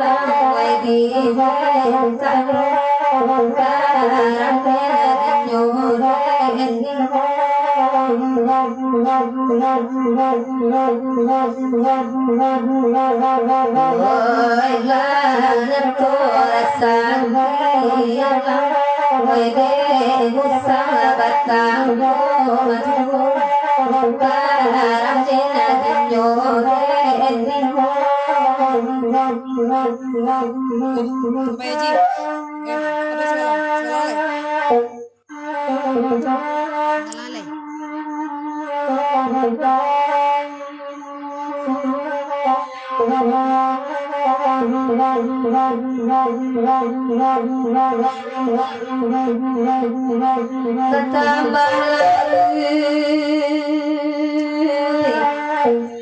Pak Haji, habis sekarang, sekarang.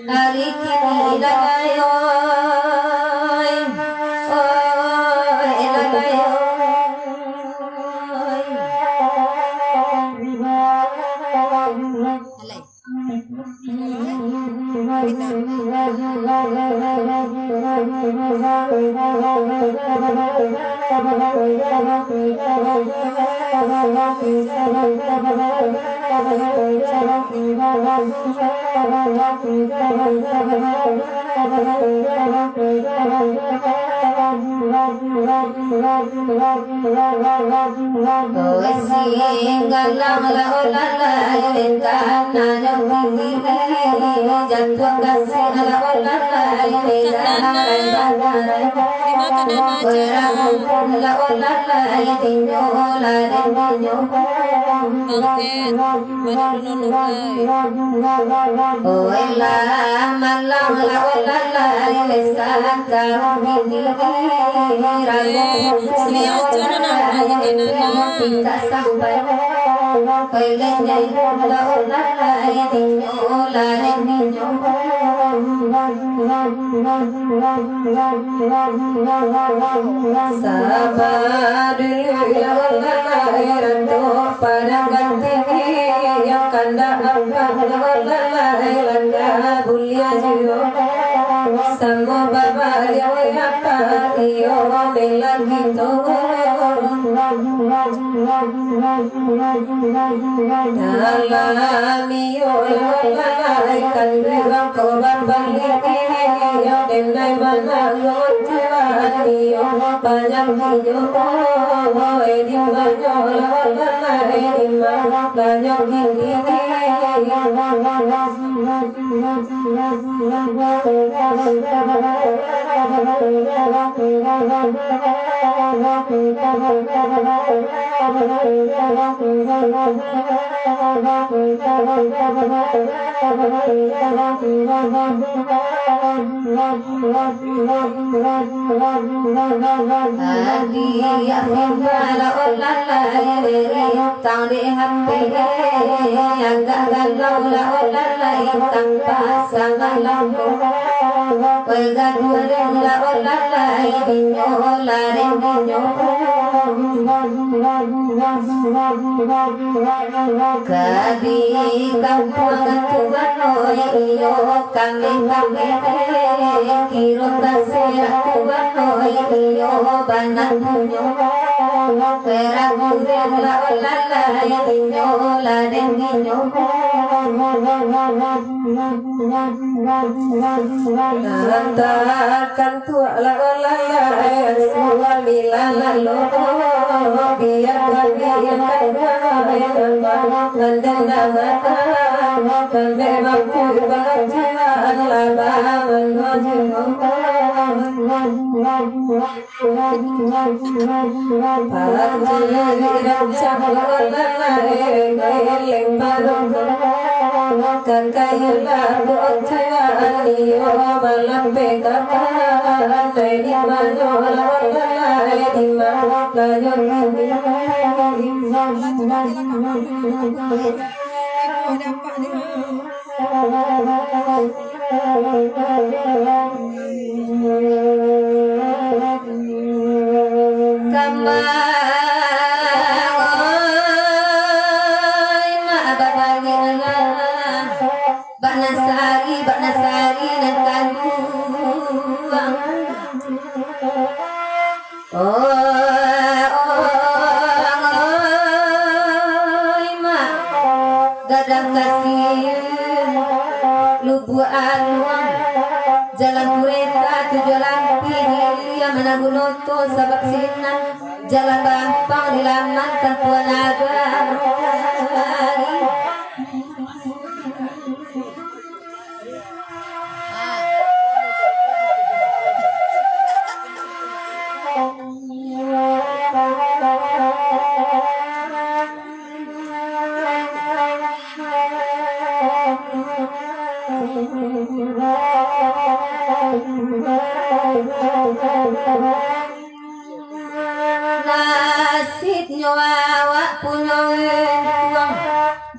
hari kini lagayoy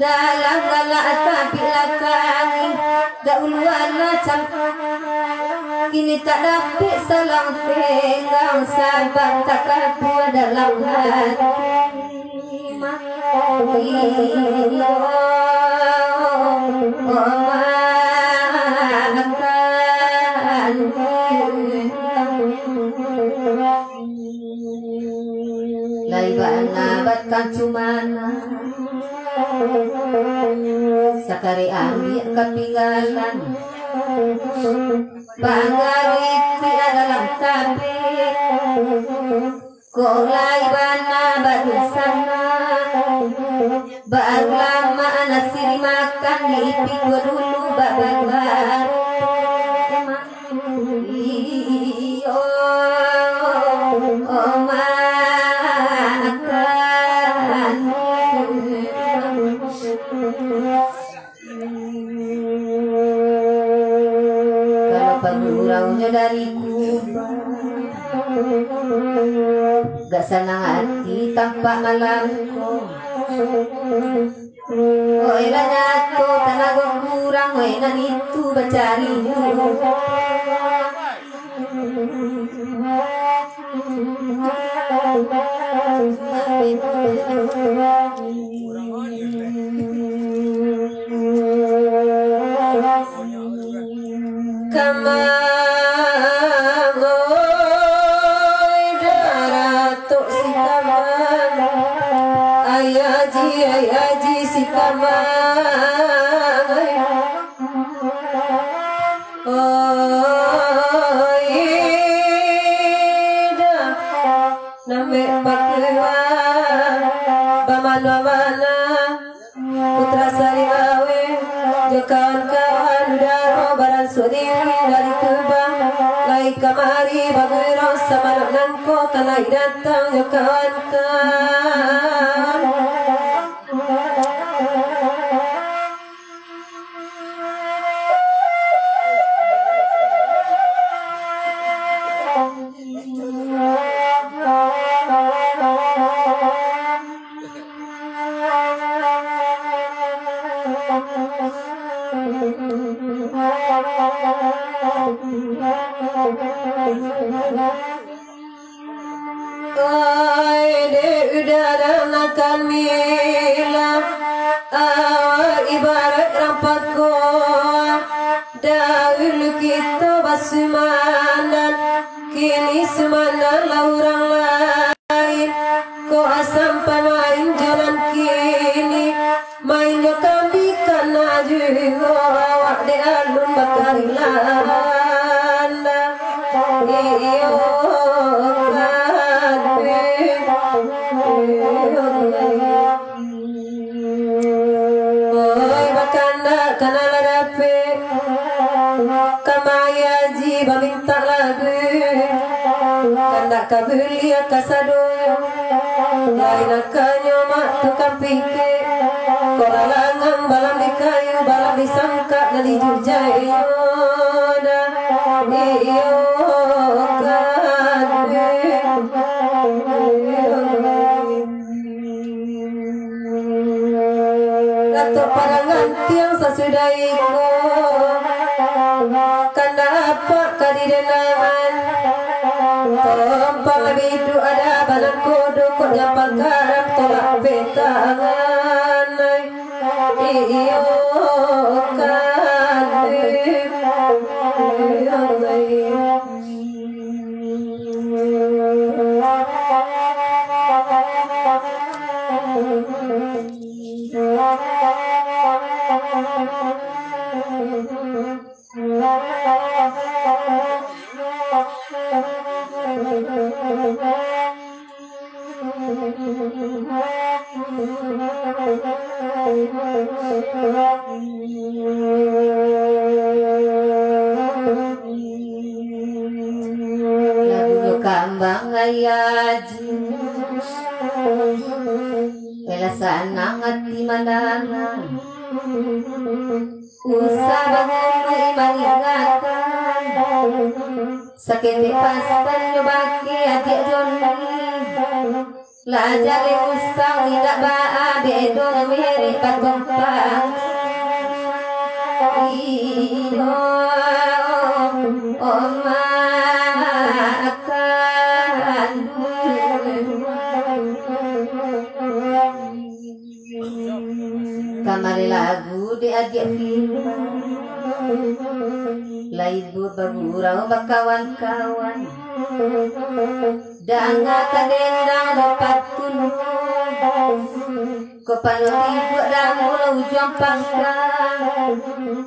dalam galak tapi lakangi dauluan macam kini tak dapat salang tenggang sabar tak kalpu dalam hati laiban nabatkan cumana sakari ambil ketinggalan Pangariti adalah tapi kok laiban nabat sana baru lama nasi dimakan diipik dulu babar iyo makan kalau penguraunya dari Kubang gak senang hati tanpa malamku oh elanya aku tenaga kurang enan itu bercari ayaji si kamang oh ida name pakwa bamana putra sari awe kawan-kawan udara baran sodiri dari Kubang lai kamari bagero sama nangko tanai datang kawan-kawan udara makan mila ibarat rampako dahulu kita basumanan kini semanan orang lain kok asam pamain jalan kini mainnya kami karena juga awak de alun bakarilan iyo oi bakanda kanala rape kamaya ji baminta lagu kanda kabulia kasado lain kanyo mak tukang pike koralangang balam di kayu balam disangka nali jurjaya iyo Datuk parangan tiang sasudaiko kanda apa kadidenangan tompang bidu ada banan kodo kok nyampal karang tolak petangan iyo kan lagu kambang ayaji pelasan ngati mandangan usah bangun maningatan sakit pastan nyobaki adik joni lajare usang tidak baa bedo na mere pagkumpang iyo makan kamari lagu di adik laibu bagurau bakawan-kawan danga kadendang dapat kulun kepanori buat damu ujung pangkang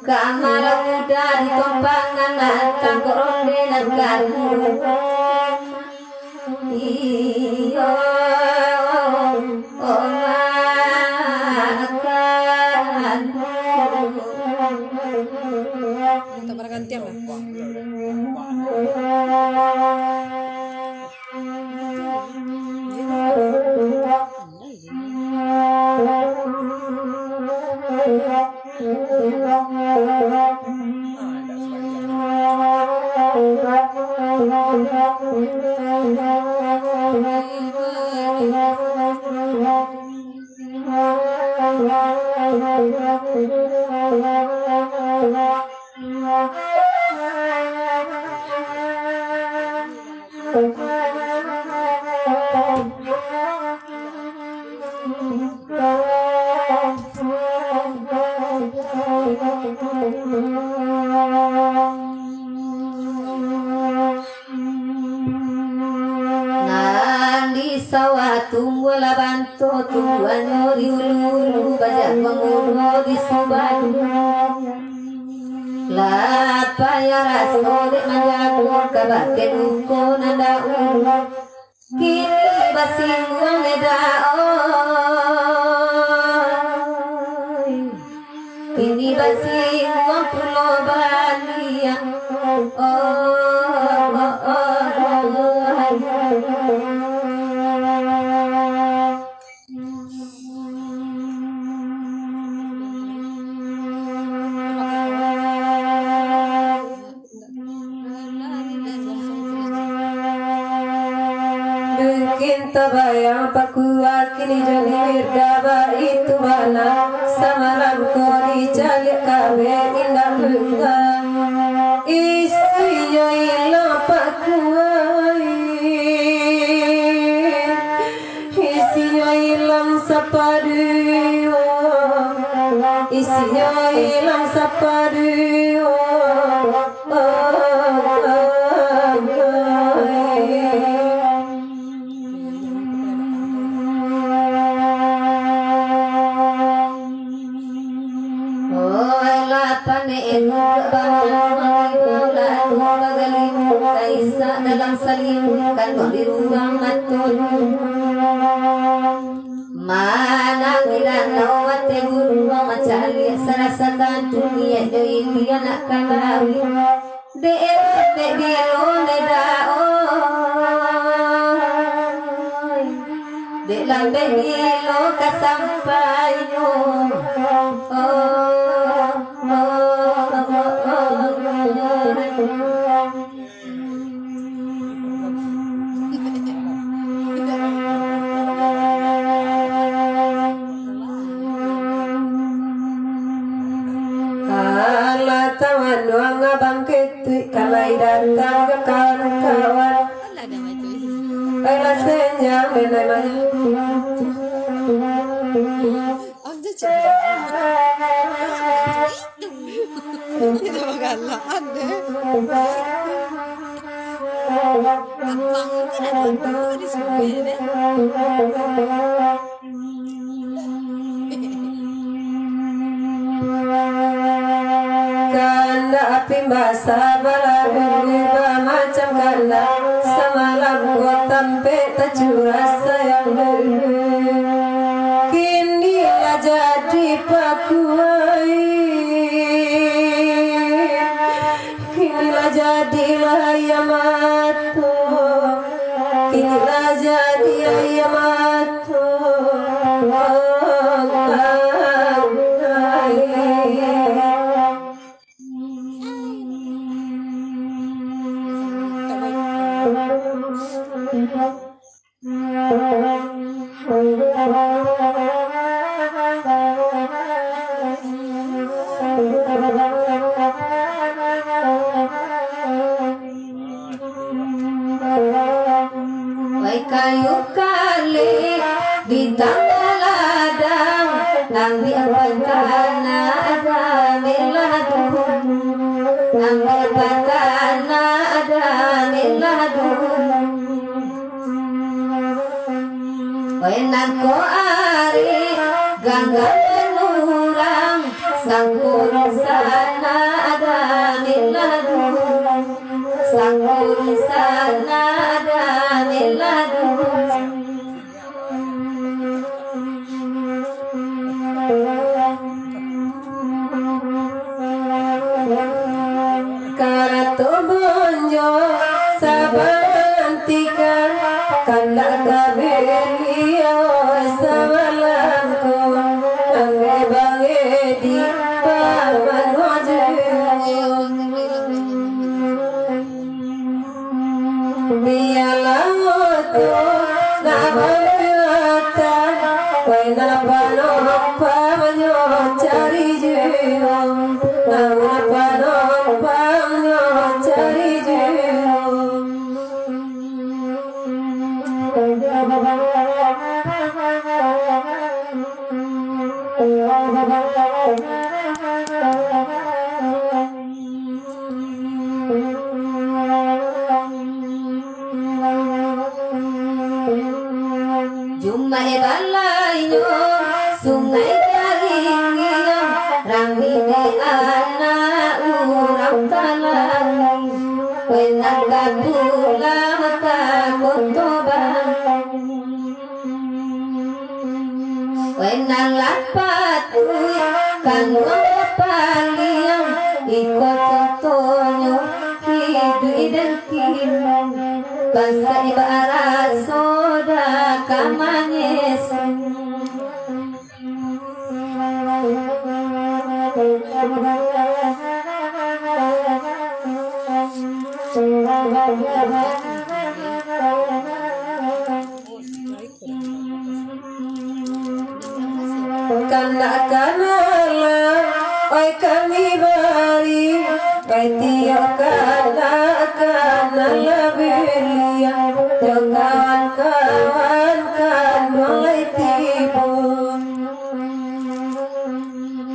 kamar udah di tompangan natang koronde dan garu iyo Minta bergantian lah. Tumbuhlah bantu tumbuhan di ulu bajak penguruh di subadu lapa ya rasolik menjago kabatin uko nanda ulu kini basing uang edaoi kini basing uang pulau Bali Tabayang pakuat kini jadi daba itu bana samaran kori calik kabe indah bunga isinya ilang pakuai isinya ilang sapadu isinya ilang sapadu dalam selimutkan di ruang atur mana kita tahu mati ruang mencari serasakan dunia dari dia nak kalawi dek bilo dek lambe bilo kasampai bangkit kalai datang ke kawan-kawan pada senyap memang anda cakap itu bagala anda abang tidak di sini api basah berliba macam kanda semalam gua tampe tercurah sayang kini lah jadi pakuai kini lah jadilah ayamatu kini lah jadi ayamatu ambil patana ada miladun, ambil patana ada miladun. Wenan ko ari ganggang nurang sangkur sana ada miladun, sangkur sana ada miladun. Karato bonjo sabantikan kanda kabelio sabalanko angge bange di paman waje bialang oto nabata wena pano pamanyo cari jeo nabuna pano pamanyo cari jeo. Jumai balayyo sungai karingiyam rami de anak urang talang wenang kabulang kakotoban wenang lapat kanwang kapaliyam ikot contohnya hidu idelkin bangsa ibarat soda kamanyes Kana kanala oi kami bari oi tio kana kanala belia jo kawan kawan kan mulai tipu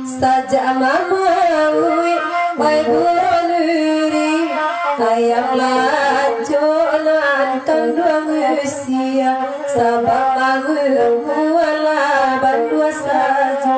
saja mama ui oi buronuri ayam laconan kan dua usia sabab lagu wala bandua saja.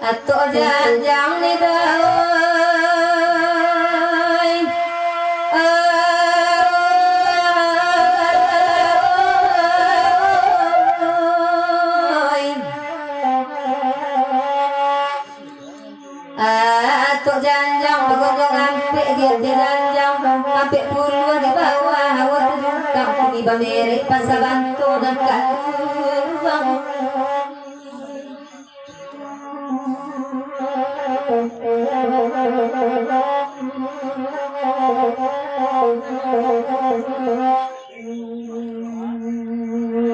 atau janjang ni dawai atau janjang bergodong ampek dia janjang ampek puluh di bawah hawa terjungkang tinggi bamerik pasabantu dan kalubang.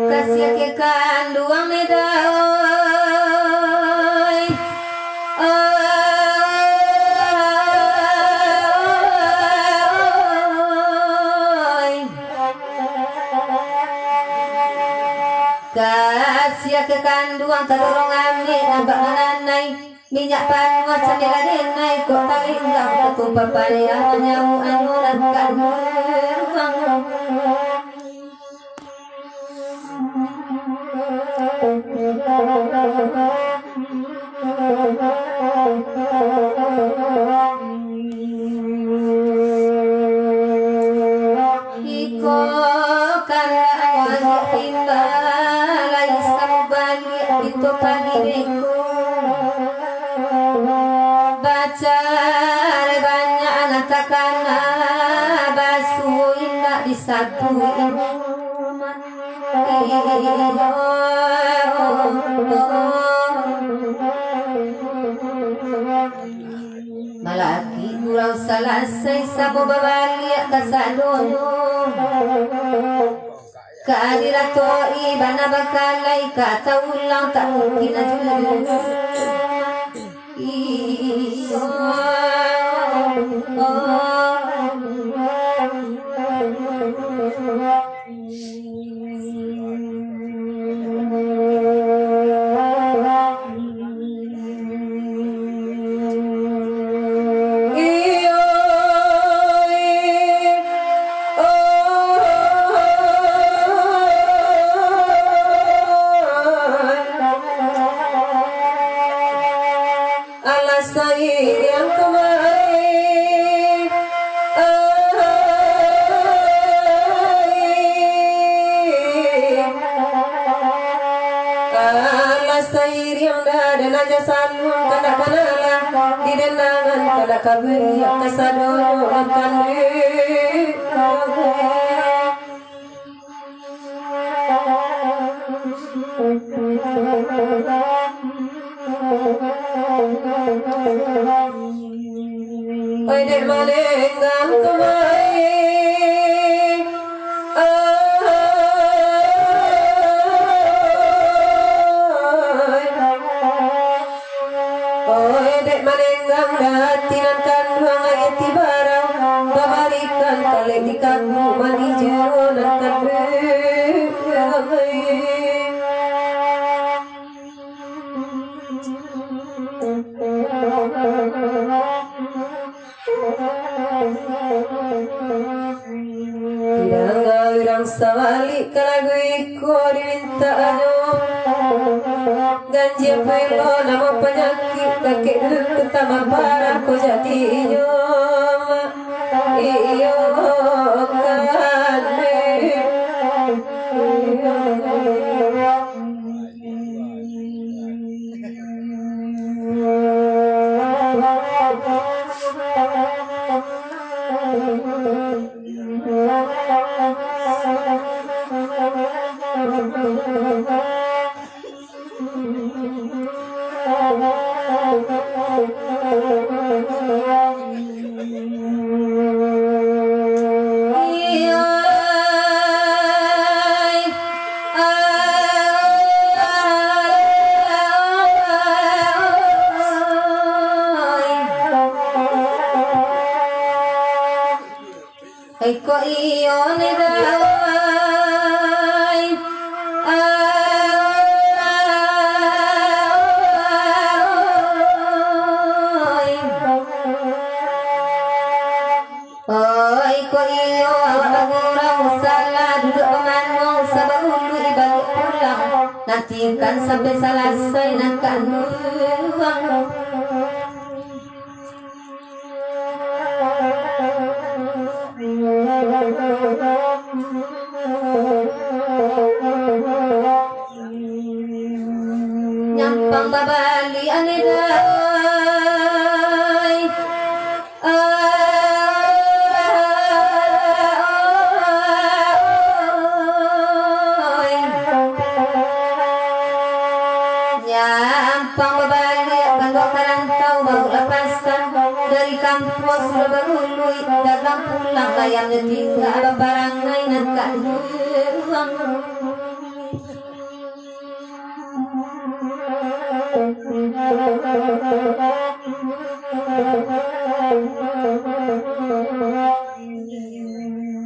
Kasih ke kandungan medai kasih ke kandungan terdorong ambil nampak menanai minyak panas sambil naik kota indah tumpah payah nyawa anuran kanuang iko kalawan timbal sabali itu pagi beko baca banyak anak takana basuh indah disatuin malaki kurang salasay sa babali at kasadono kaadirato iba na bagkalay kataulang taong kinadulus kaburi kasado kanri oi de malengang kamai oi de malengang datinan kanduang ayati barang babarikan kalendikatmu mani jeronan kanduang Irang sawali kalagui ko diminta ano ganjil pelo nama penyakit kakek ketama parah ko jadi inyom iyo kane Eko iyo ni dawai eko iyo bagurang salah duduk pemanong sabahulu ibalik pulang nantikan sampai selesai nakan nuang nyampang babali anidai nyampang babali kalau karantau baru lepasan dari kampus sudah berului dagang pulang layarnya tinggal barang mainan kan uang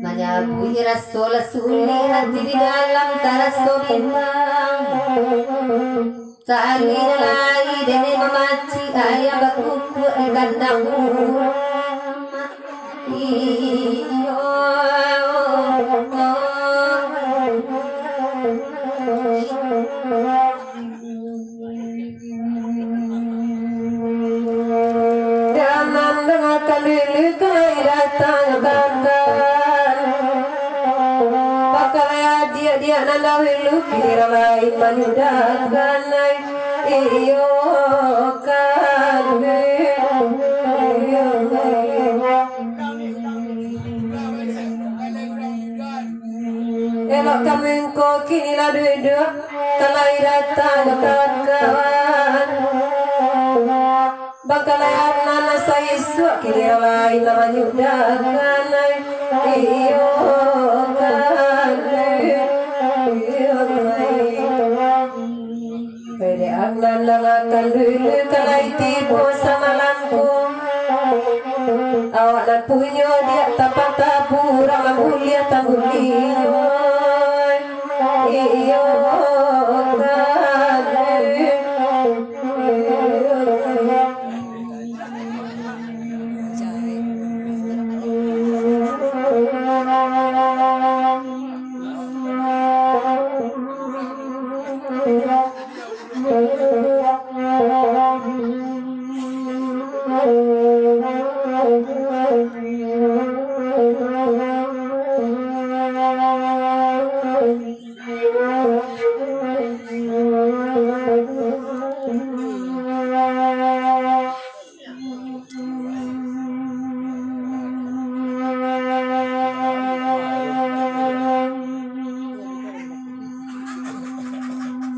menyabui rasul-rasul hati di dalam taraso bimbang tali lagi dene memaci ayam bakuku di kandang iyo jangan dengar kali datang bakal bakal dia nanda wilu kira lain manudakan iyo kan elok kamengko kini lah duduk kalai datang kawan-kawan bakal nanas saisu kini lain namanya udah kanai iyo kanai iyo kanai pede agnan langakan dulu kalai tipu samalamku awak nak punyo dia tapak tapura mulia tanggulio iyo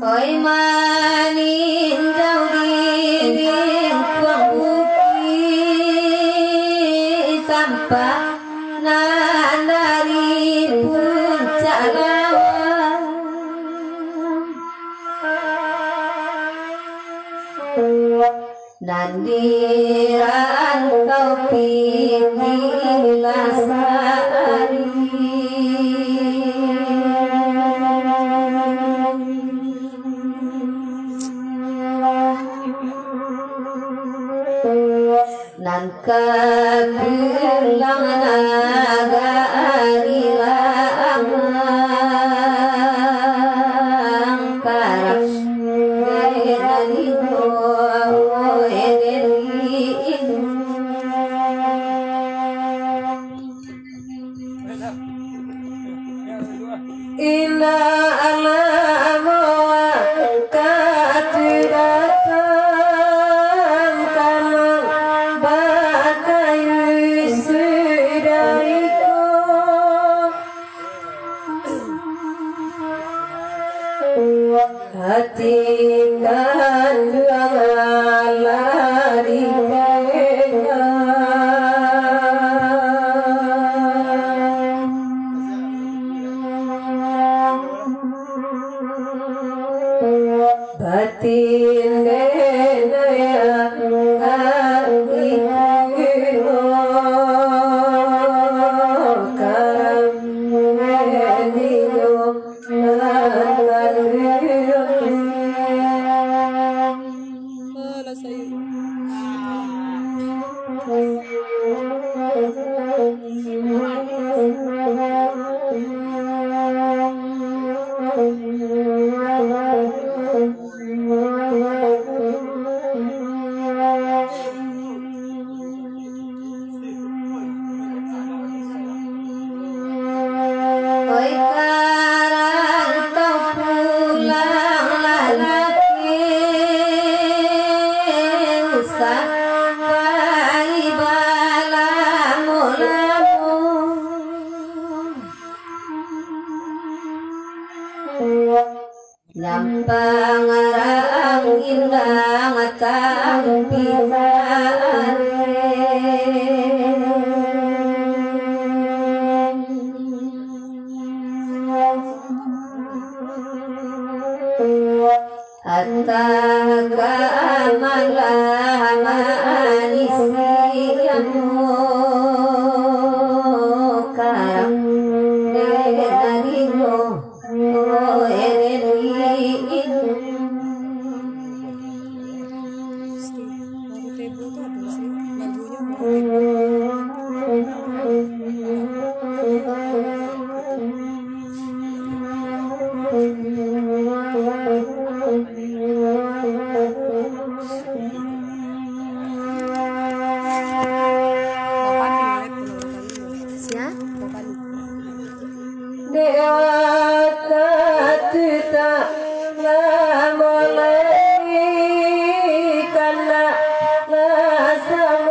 Oi manin jauh diri kuang bukit tanpa nan dari puncak lawan dan di rantau pilihlah sehari nan kebilang naga arilang karang dari Ina alamoa katidatang kanang bakayu sudaiko hati kandang alari batin denaya harikino karam menino Wala sa'yo. Oi karang kau pulang lalaki usah pai balamu lamu Lampang arang indah matang hatta kamalah manisiyamu karang denarino Baru tebo tuh apa sih? Lagunya mau Dewata tita namolai kana nasamodi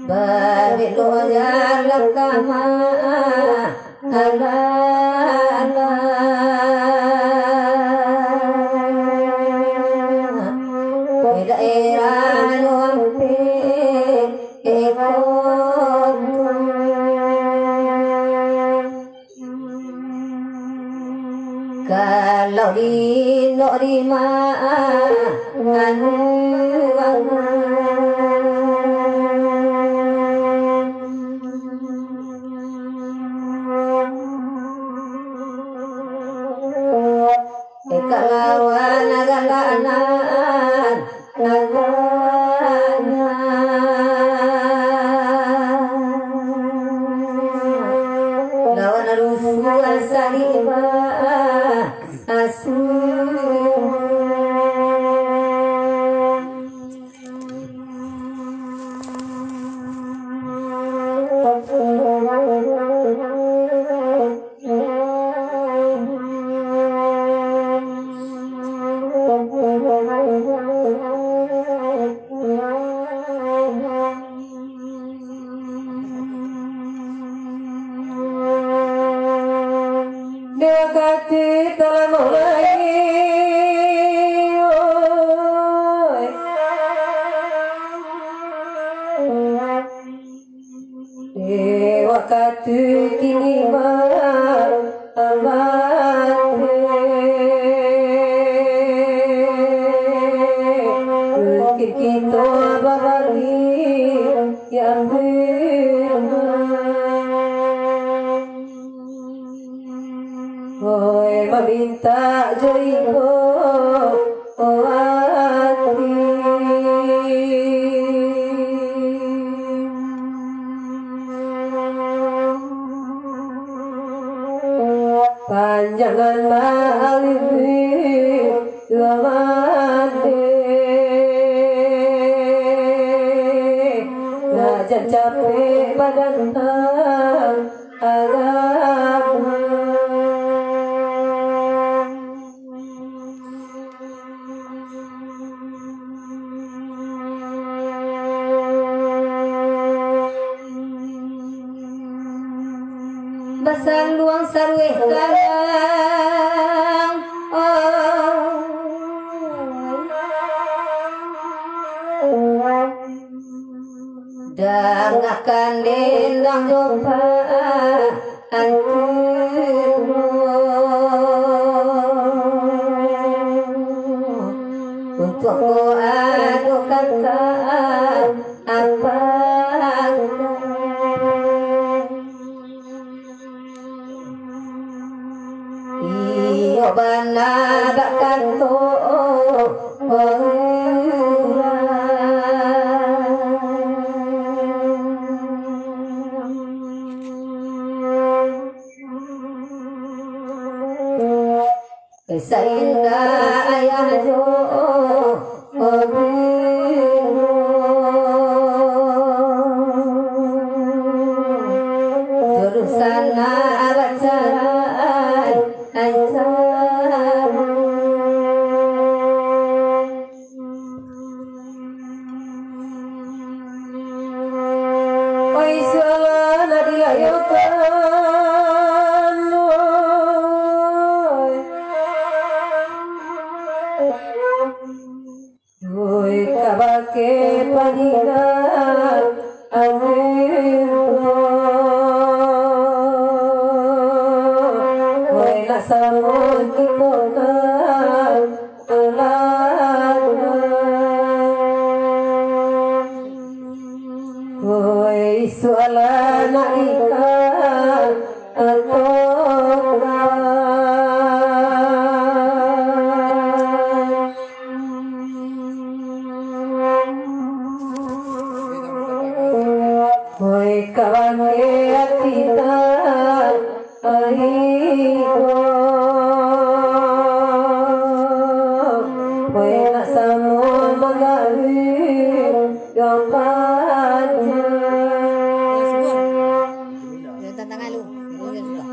balik lo jalan kama ala ala daerah nompe ekor kalau di norima anu ekalawan agalanan lawan rusuh asaliba asu dekati telah mulai waktu kini mungkin kita berbalik yang Oi meminta joibo hati panjangan malibi lamande ngajan capek badan agama basang luang sarweh kalang dan akan dendang dopa untuk adu kata apa bana bakato sainda ayah jo jurusan abacaran kabake panigan amiro hoy nasamon kikotan alana hoy sualana ikan atona kawange atita ahigo hoy nasamo magawi yang panjang tantangan lu sudah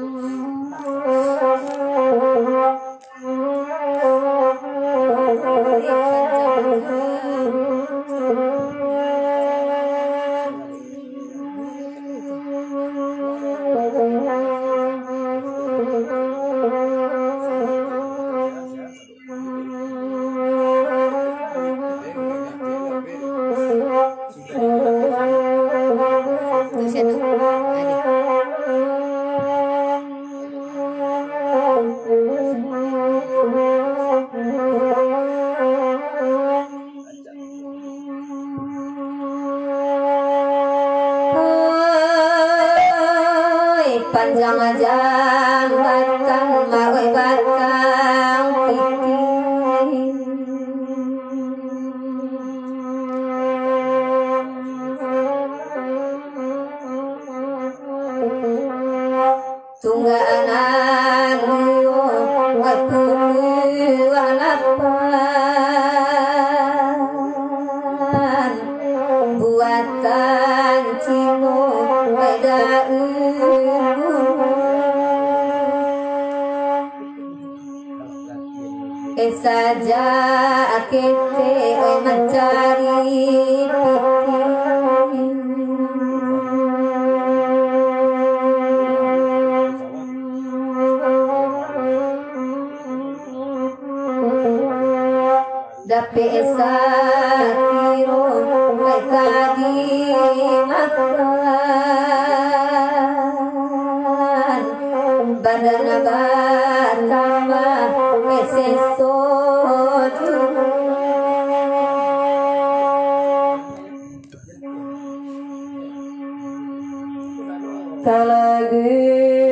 panjang ajang batang mawe batang tungganan ngapulu alapan buatan cino beda saja akete oi mencari dape esa tiro mereka dimakan badan abatama eseso Kalagiku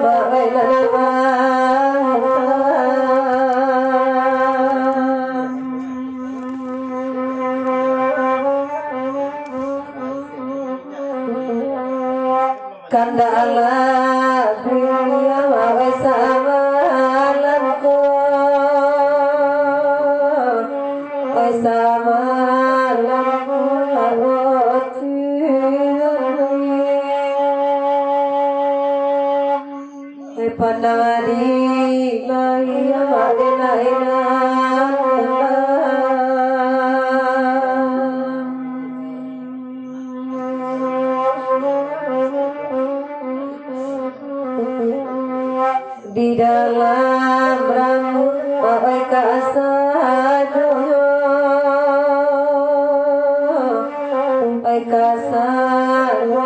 bailama kandala dunia wae sama lamko wae sama lamko panari laya denaina di dalam rambut pakai kasado pakai kasado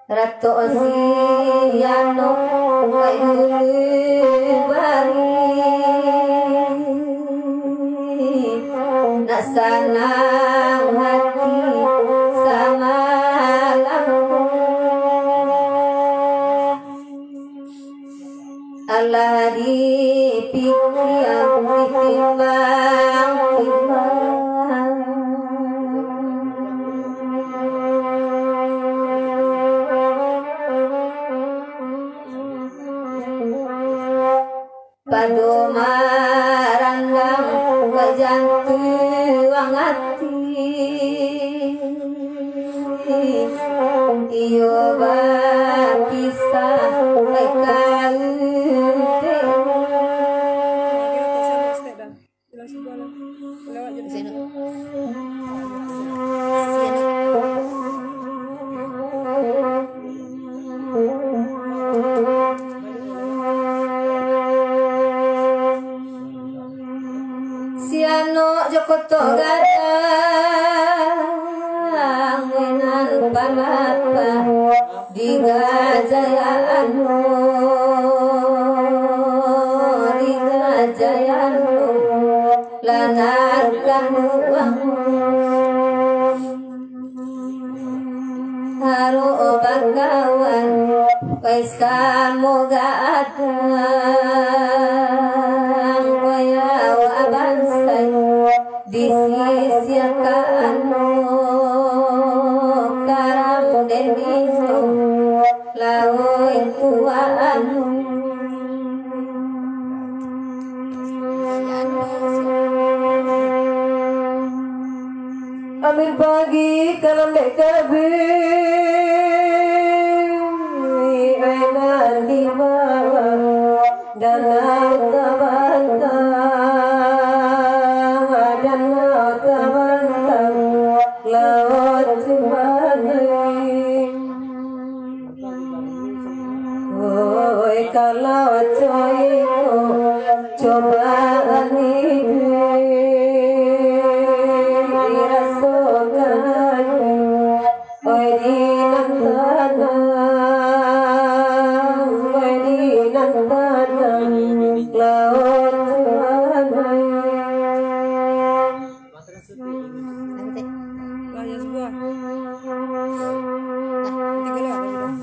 Ratu Osiano Kaidulu Bari nak sanang hati sama lampu Allah dipikir ditimbang padu marandang kejantuang hati iyo bapisah Siano Jokoto gadang wenan palapa di Gajayano lanar kanuang haru bagawan pesta moga adang waya wabansai disisiakan karam deniso laoi tuaan Amin pagi kalam dek kabi ainan di bawah danau tabantang laut cimanai sebuah. Tiga lah udah.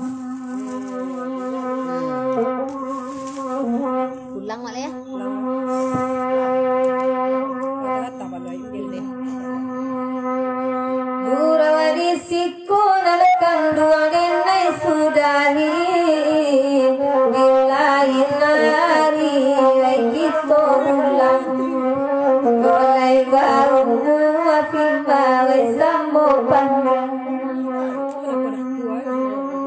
Pulang malah ya. Kata tambah lagi deh. Gurawadi siku nalakan dua denai sudahi bilain nari kita pulang golai baru afifa wesambo pandang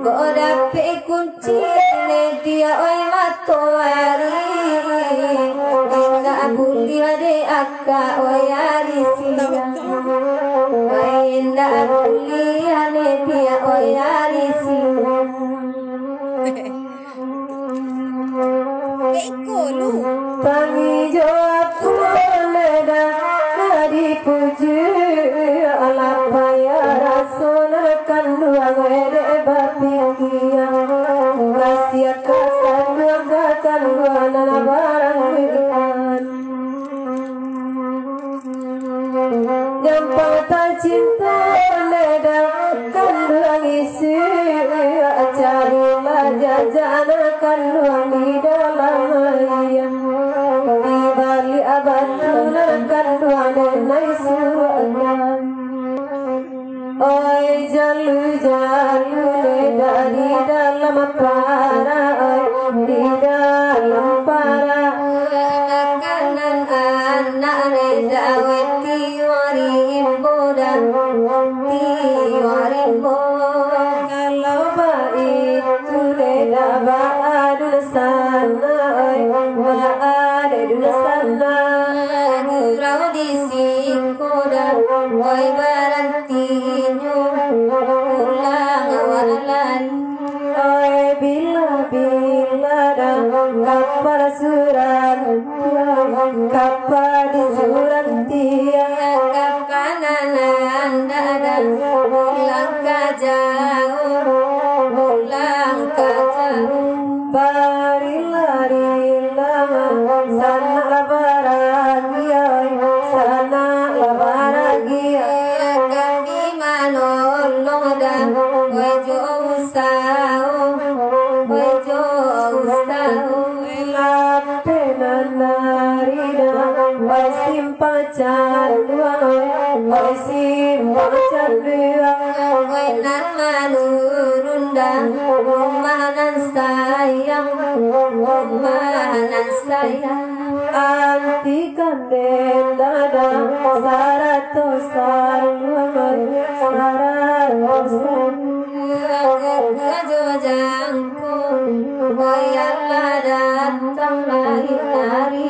goda pe kunci ne dia oi matoari inda buli ade akka oi ari inda buli ane dia oi ari Eko lu tangi jawab leda kadi puji ala paya rasul kandua wede bapikia kasih kasan gatan nana barang wikan nyampa cinta leda kandua isi cari jajana kandua di dalam ayam di bali abaduna kandua nenai suruhan oi jalu jalu dari dalam para di dalam para kanan anak reda weti warimbo dan warimbo kalau baik tu reda baadun sana baadun sana gurau di sikoda oi barantinyo ulang awalan oi bila bila dan kapal surat kapal di surat dia kapanan anda dan ulang kajau ulang kajau bari lari lama sana labaragia sana labaragia kami manolong dan wejo usau wejo usau lapenan narida wasim pacar dua wasim pacar dua wenan manurunda rumanan sayang anti kanden dada sarato sarluan sarato kajo jangku bayar datang lari nadi